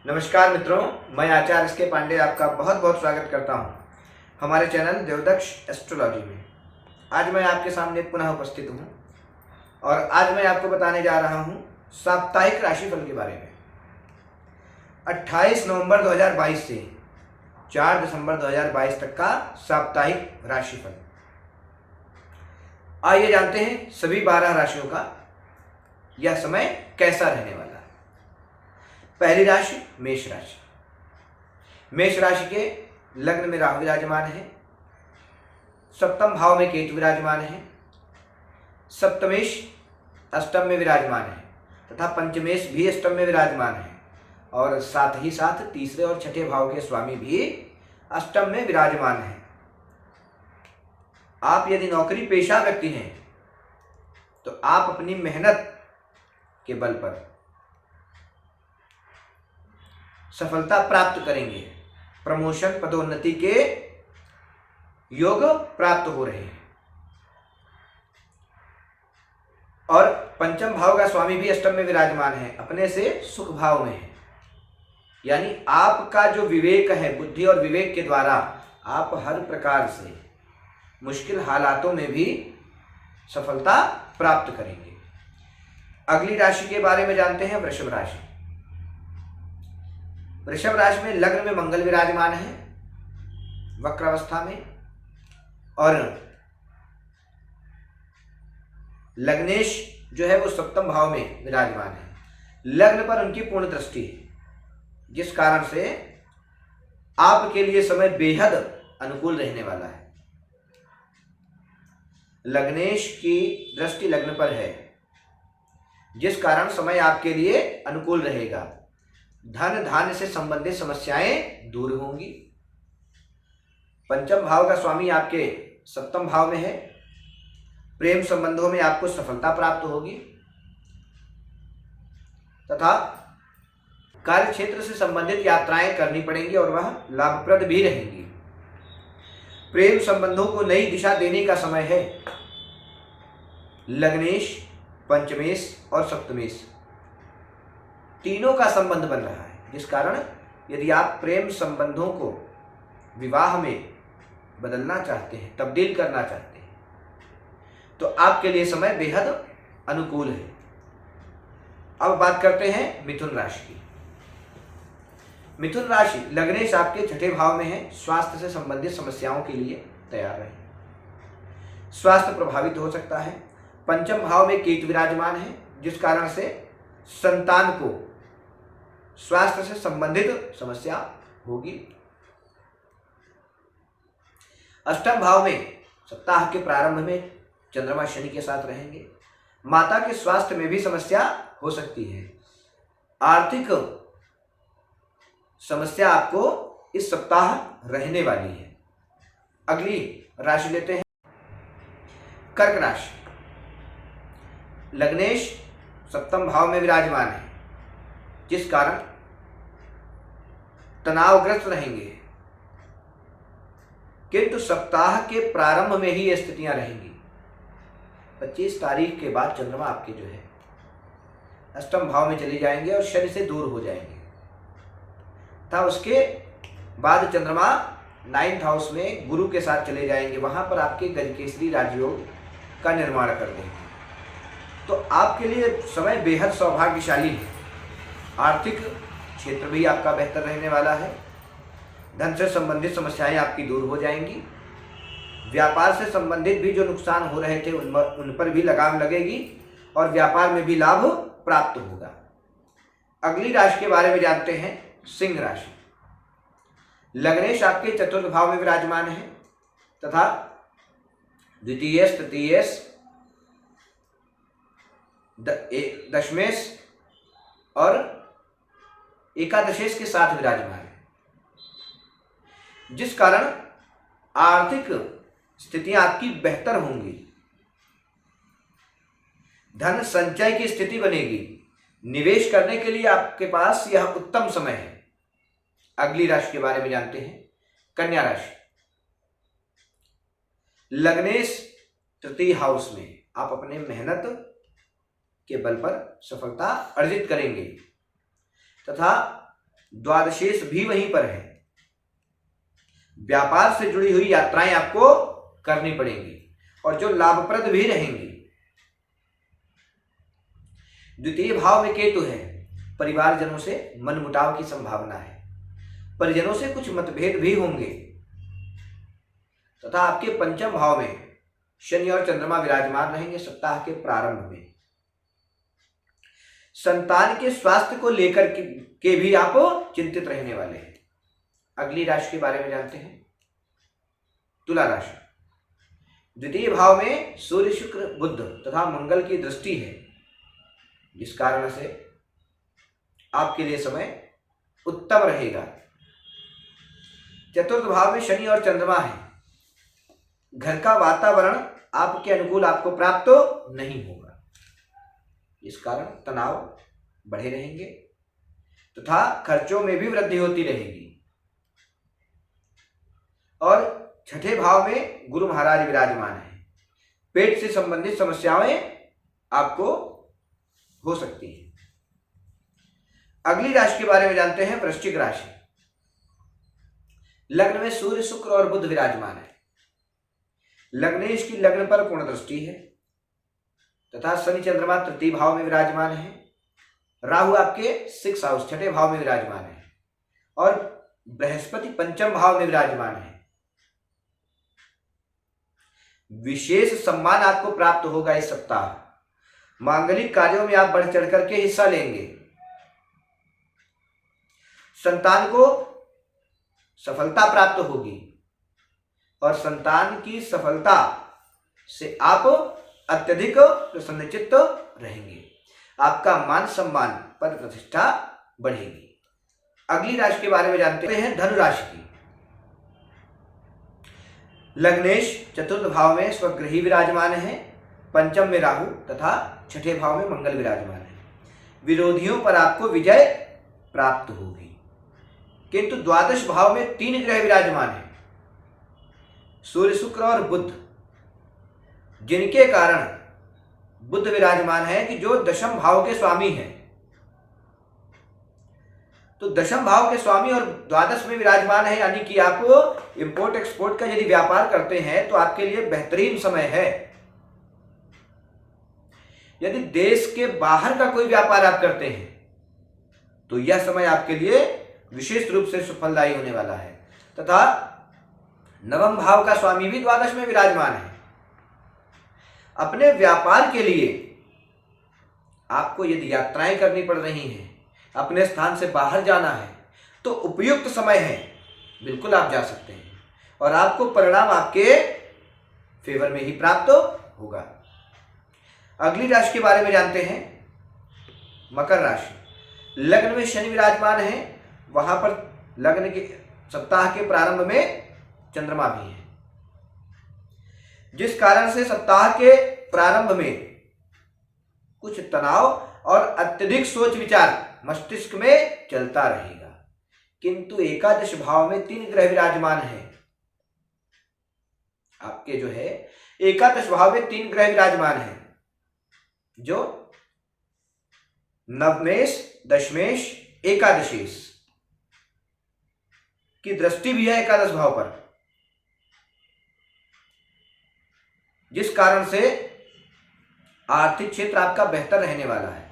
नमस्कार मित्रों, मैं आचार्य एस के पांडे आपका बहुत बहुत स्वागत करता हूं हमारे चैनल देवदक्ष एस्ट्रोलॉजी में। आज मैं आपके सामने पुनः उपस्थित हूं और आज मैं आपको बताने जा रहा हूं साप्ताहिक राशिफल के बारे में। 28 नवंबर 2022 से 4 दिसंबर 2022 तक का साप्ताहिक राशिफल। आइए जानते हैं सभी 12 राशियों का यह समय कैसा रहने वाला है। पहली राशि मेष राशि। मेष राशि के लग्न में राहु विराजमान है, सप्तम भाव में केतु विराजमान है, सप्तमेश अष्टम में विराजमान है तथा पंचमेश भी अष्टम में विराजमान है और साथ ही साथ तीसरे और छठे भाव के स्वामी भी अष्टम में विराजमान है। आप यदि नौकरी पेशा व्यक्ति हैं तो आप अपनी मेहनत के बल पर सफलता प्राप्त करेंगे। प्रमोशन पदोन्नति के योग प्राप्त हो रहे हैं और पंचम भाव का स्वामी भी अष्टम में विराजमान है, अपने से सुख भाव में है। यानी आपका जो विवेक है, बुद्धि और विवेक के द्वारा आप हर प्रकार से मुश्किल हालातों में भी सफलता प्राप्त करेंगे। अगली राशि के बारे में जानते हैं, वृषभ राशि। वृषभ राशि में लग्न में मंगल विराजमान है वक्रावस्था में और लग्नेश जो है वो सप्तम भाव में विराजमान है। लग्न पर उनकी पूर्ण दृष्टि है, जिस कारण से आपके लिए समय बेहद अनुकूल रहने वाला है। लग्नेश की दृष्टि लग्न पर है, जिस कारण समय आपके लिए अनुकूल रहेगा। धन धान्य से संबंधित समस्याएं दूर होंगी। पंचम भाव का स्वामी आपके सप्तम भाव में है, प्रेम संबंधों में आपको सफलता प्राप्त होगी तथा कार्य क्षेत्र से संबंधित यात्राएं करनी पड़ेंगी और वह लाभप्रद भी रहेंगी। प्रेम संबंधों को नई दिशा देने का समय है। लग्नेश, पंचमेश और सप्तमेश तीनों का संबंध बन रहा है, जिस कारण यदि आप प्रेम संबंधों को विवाह में बदलना चाहते हैं, तब्दील करना चाहते हैं, तो आपके लिए समय बेहद अनुकूल है। अब बात करते हैं मिथुन राशि की। मिथुन राशि लग्नेश आपके छठे भाव में है। स्वास्थ्य से संबंधित समस्याओं के लिए तैयार रहें। स्वास्थ्य प्रभावित हो सकता है। पंचम भाव में केतु विराजमान है, जिस कारण से संतान को स्वास्थ्य से संबंधित समस्या होगी। अष्टम भाव में सप्ताह के प्रारंभ में चंद्रमा शनि के साथ रहेंगे। माता के स्वास्थ्य में भी समस्या हो सकती है। आर्थिक समस्या आपको इस सप्ताह रहने वाली है। अगली राशि लेते हैं, कर्क राशि। लग्नेश सप्तम भाव में विराजमान है, जिस कारण तनावग्रस्त रहेंगे, किंतु सप्ताह के प्रारंभ में ही ये स्थितियां रहेंगी। 25 तारीख के बाद चंद्रमा आपके जो है अष्टम भाव में चले जाएंगे और शनि से दूर हो जाएंगे तथा उसके बाद चंद्रमा 9th हाउस में गुरु के साथ चले जाएंगे। वहां पर आपके गजकेसरी राजयोग का निर्माण कर देंगे। तो आपके लिए समय बेहद सौभाग्यशाली है। आर्थिक क्षेत्र भी आपका बेहतर रहने वाला है। धन से संबंधित समस्याएं आपकी दूर हो जाएंगी। व्यापार से संबंधित भी जो नुकसान हो रहे थे उन पर भी लगाम लगेगी और व्यापार में भी लाभ प्राप्त होगा। अगली राशि के बारे में जानते हैं, सिंह राशि। लग्नेश आपके चतुर्थ भाव में विराजमान है तथा द्वितीय, तृतीय, दशमेश और एकादशेश के साथ विराजमान है, जिस कारण आर्थिक स्थितियां आपकी बेहतर होंगी। धन संचय की स्थिति बनेगी। निवेश करने के लिए आपके पास यह उत्तम समय है। अगली राशि के बारे में जानते हैं, कन्या राशि। लग्नेश तृतीय हाउस में आप अपने मेहनत के बल पर सफलता अर्जित करेंगे तथा द्वादशेश भी वहीं पर है। व्यापार से जुड़ी हुई यात्राएं आपको करनी पड़ेंगी और जो लाभप्रद भी रहेंगी। द्वितीय भाव में केतु है, परिवारजनों से मनमुटाव की संभावना है, परिजनों से कुछ मतभेद भी होंगे। तथा आपके पंचम भाव में शनि और चंद्रमा विराजमान रहेंगे सप्ताह के प्रारंभ में। संतान के स्वास्थ्य को लेकर के भी आप चिंतित रहने वाले हैं। अगली राशि के बारे में जानते हैं, तुला राशि। द्वितीय भाव में सूर्य, शुक्र, बुध तथा मंगल की दृष्टि है, जिस कारण से आपके लिए समय उत्तम रहेगा। चतुर्थ भाव में शनि और चंद्रमा है, घर का वातावरण आपके अनुकूल आपको प्राप्त नहीं होगा, इस कारण तनाव बढ़े रहेंगे तथा खर्चों में भी वृद्धि होती रहेगी। और छठे भाव में गुरु महाराज विराजमान है, पेट से संबंधित समस्याएं आपको हो सकती है। अगली राशि के बारे में जानते हैं, वृश्चिक राशि। लग्न में सूर्य, शुक्र और बुध विराजमान है। लग्नेश की लग्न पर पूर्ण दृष्टि है तथा शनि चंद्रमा तृतीय भाव में विराजमान है। राहु आपके 6th हाउस, छठे भाव में विराजमान है और बृहस्पति पंचम भाव में विराजमान है। विशेष सम्मान आपको प्राप्त होगा इस सप्ताह। मांगलिक कार्यों में आप बढ़ चढ़ करके हिस्सा लेंगे। संतान को सफलता प्राप्त होगी और संतान की सफलता से आप अत्यधिक प्रसन्नचित्त रहेंगे। आपका मान सम्मान, पद प्रतिष्ठा बढ़ेगी। अगली राशि के बारे में जानते हैं, धनु राशि की। लग्नेश चतुर्थ भाव में स्वगृही विराजमान है, पंचम में राहु तथा छठे भाव में मंगल विराजमान है। विरोधियों पर आपको विजय प्राप्त होगी, किंतु द्वादश भाव में 3 ग्रह विराजमान है, सूर्य, शुक्र और बुध, जिनके कारण बुध विराजमान है कि जो दशम भाव के स्वामी हैं। तो दशम भाव के स्वामी और द्वादश में विराजमान है, यानी कि आप इंपोर्ट एक्सपोर्ट का यदि व्यापार करते हैं तो आपके लिए बेहतरीन समय है। यदि देश के बाहर का कोई व्यापार आप करते हैं तो यह समय आपके लिए विशेष रूप से सफलदायी होने वाला है। तथा नवम भाव का स्वामी भी द्वादश में विराजमान है। अपने व्यापार के लिए आपको यदि यात्राएं करनी पड़ रही हैं, अपने स्थान से बाहर जाना है, तो उपयुक्त समय है, बिल्कुल आप जा सकते हैं और आपको परिणाम आपके फेवर में ही प्राप्त होगा। अगली राशि के बारे में जानते हैं, मकर राशि। लग्न में शनि विराजमान है, वहां पर लग्न के सप्ताह के प्रारंभ में चंद्रमा भी है, जिस कारण से सप्ताह के प्रारंभ में कुछ तनाव और अत्यधिक सोच विचार मस्तिष्क में चलता रहेगा। किंतु एकादश भाव में 3 ग्रह विराजमान है। आपके जो है एकादश भाव में 3 ग्रह विराजमान है, जो नवमेश, दशमेश, एकादशेश की दृष्टि भी है एकादश भाव पर, जिस कारण से आर्थिक क्षेत्र आपका बेहतर रहने वाला है।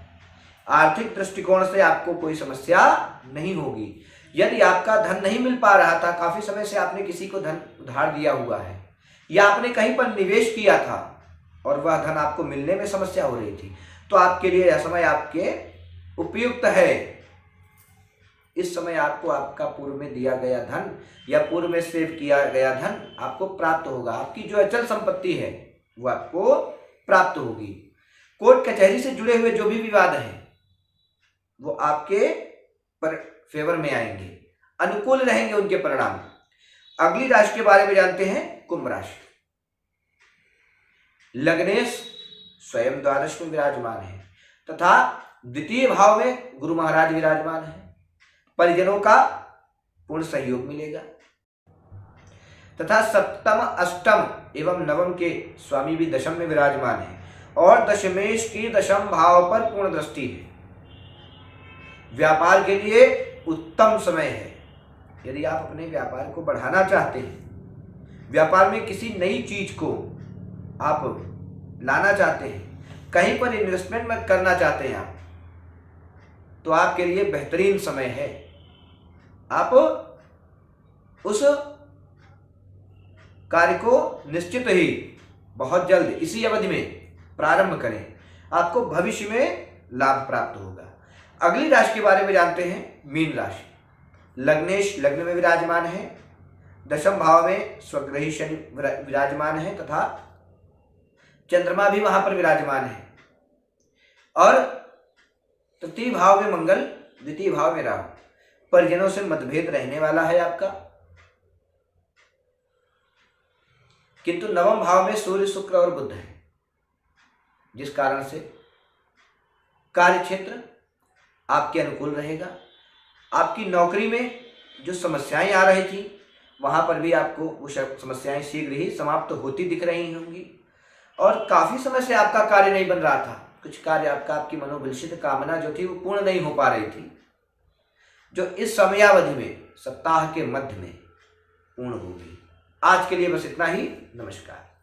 आर्थिक दृष्टिकोण से आपको कोई समस्या नहीं होगी। यदि आपका धन नहीं मिल पा रहा था, काफी समय से आपने किसी को धन उधार दिया हुआ है या आपने कहीं पर निवेश किया था और वह धन आपको मिलने में समस्या हो रही थी, तो आपके लिए यह समय आपके उपयुक्त है। इस समय आपको आपका पूर्व में दिया गया धन या पूर्व में सेव किया गया धन आपको प्राप्त होगा। आपकी जो अचल संपत्ति है वो आपको प्राप्त होगी। कोर्ट कचहरी से जुड़े हुए जो भी विवाद हैं वो आपके पर फेवर में आएंगे, अनुकूल रहेंगे उनके परिणाम। अगली राशि के बारे में जानते हैं, कुंभ राशि। लग्नेश स्वयं द्वादश में विराजमान है तथा द्वितीय भाव में गुरु महाराज विराजमान है। परिजनों का पूर्ण सहयोग मिलेगा तथा सप्तम, अष्टम एवं नवम के स्वामी भी दशम में विराजमान है और दशमेश की दशम भाव पर पूर्ण दृष्टि है, व्यापार के लिए उत्तम समय है। यदि आप अपने व्यापार को बढ़ाना चाहते हैं, व्यापार में किसी नई चीज को आप लाना चाहते हैं, कहीं पर इन्वेस्टमेंट में करना चाहते हैं आप, तो आपके लिए बेहतरीन समय है। आप उस कार्य को निश्चित ही बहुत जल्द इसी अवधि में प्रारंभ करें, आपको भविष्य में लाभ प्राप्त होगा। अगली राशि के बारे में जानते हैं, मीन राशि। लग्नेश लग्न में विराजमान है, दशम भाव में स्वग्रही शनि विराजमान है तथा चंद्रमा भी वहां पर विराजमान है, और तृतीय भाव में मंगल, द्वितीय भाव में राहु। परिजनों से मतभेद रहने वाला है आपका, किंतु नवम भाव में सूर्य, शुक्र और बुध है, जिस कारण से कार्य क्षेत्र आपके अनुकूल रहेगा। आपकी नौकरी में जो समस्याएं आ रही थी, वहां पर भी आपको वो समस्याएं शीघ्र ही समाप्त होती दिख रही होंगी। और काफी समय से आपका कार्य नहीं बन रहा था, कुछ कार्य आपकी मनोभिलषित कामना जो थी वो पूर्ण नहीं हो पा रही थी, जो इस समयावधि में सप्ताह के मध्य में पूर्ण होगी। आज के लिए बस इतना ही। नमस्कार।